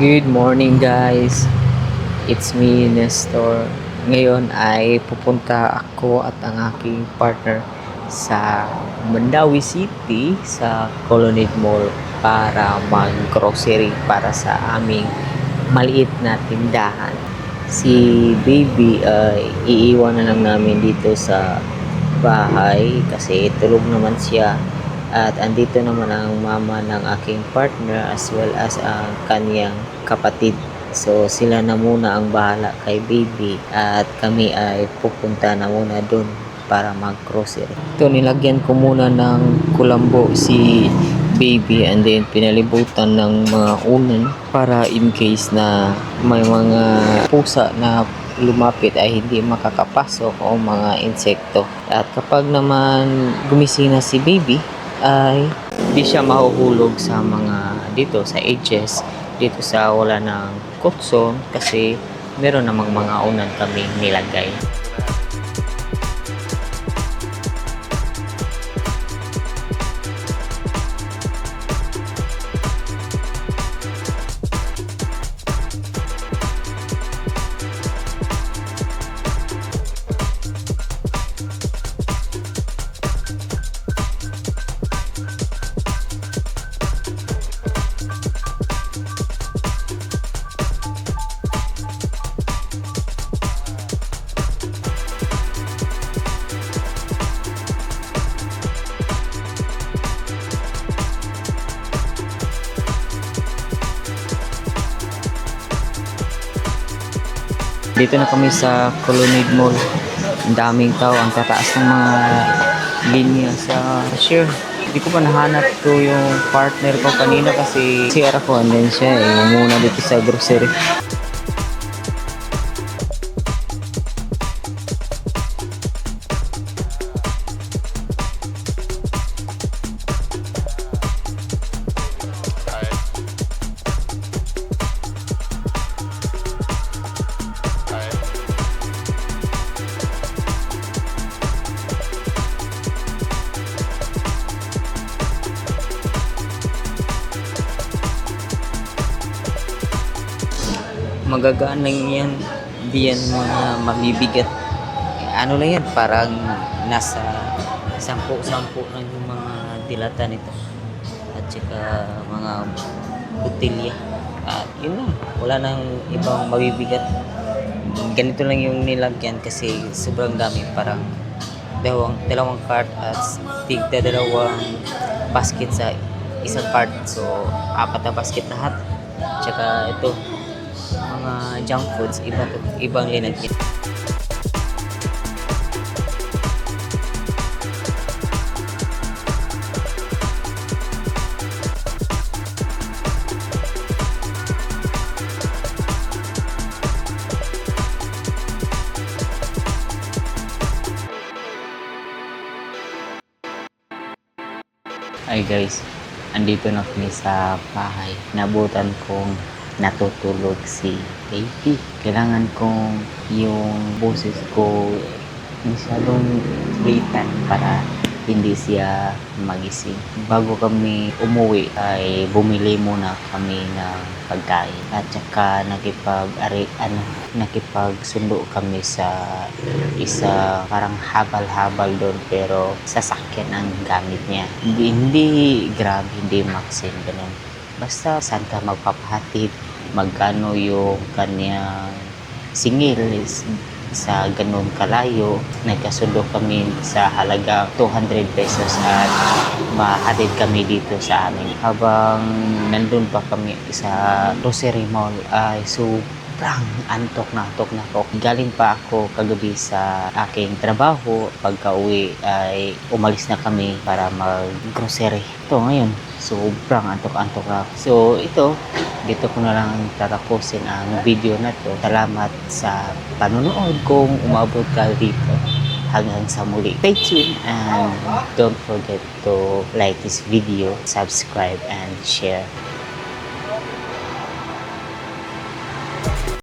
Good morning guys, it's me Nestor. Ngayon ay pupunta ako at ang aking partner sa Mandawi City sa Colonnade Mall para mag-grocery para sa aming maliit na tindahan. Si baby ay iiwan na lang namin dito sa bahay kasi tulog naman siya. At andito naman ang mama ng aking partner as well as ang kanyang kapatid. So sila na muna ang bahala kay baby at kami ay pupunta na muna doon para mag-grocery. Ito, nilagyan ko muna ng kulambo si baby and then pinalibutan ng mga unan para in case na may mga pusa na lumapit ay hindi makakapasok o mga insekto. At kapag naman gumising na si baby ay hindi siya mahuhulog sa mga dito sa edges, dito sa wala ng kutson kasi meron namang mga unan kami nilagay. Dito na kami sa Colonnade Mall. Ang daming tao, ang tataas ng mga linya sa cashier. Hindi ko pa nahanap ko yung partner ko kanina kasi CR ako and then siya muna dito sa grocery. Magagaan lang yan, hindi yan mga mabibigat. Ano lang yan, parang nasa 10 lang yung mga dilata nito at saka mga butilya. At yun lang, wala nang ibang mabibigat. Ganito lang yung nilagyan kasi sobrang dami, parang dalawang cart at tigda dalawang basket sa isang cart, so 4 na basket lahat. Tsaka ito mga junk foods, ibang linagyan. Ay guys, andito na kami sa bahay. Nabutan kong natutulog si baby. Kailangan kong yung boses ko masyadong litan para hindi siya magising. Bago kami umuwi ay bumili muna kami ng pagkain at saka nakipagsundo kami sa isa parang habal-habal doon pero sasakyan ang gamit niya. Hindi grabe, hindi maxin ganun. Basta saan ka magpapahatid, magkano yung kanyang singil is sa ganun kalayo. Nagkasundo kami sa halaga 200 pesos at mahatid kami dito sa amin. Habang nandun pa kami sa grocery mall ay sobrang antok na ako. Galing pa ako kagabi sa aking trabaho. Pagka uwi ay umalis na kami para mag-grocery. Ito ngayon, sobrang antok na ako. So ito, dito ko na lang tatapusin ang video na to. Salamat sa panonood kung umabot ka dito. Hanggang sa muli. Stay tuned and don't forget to like this video, subscribe and share.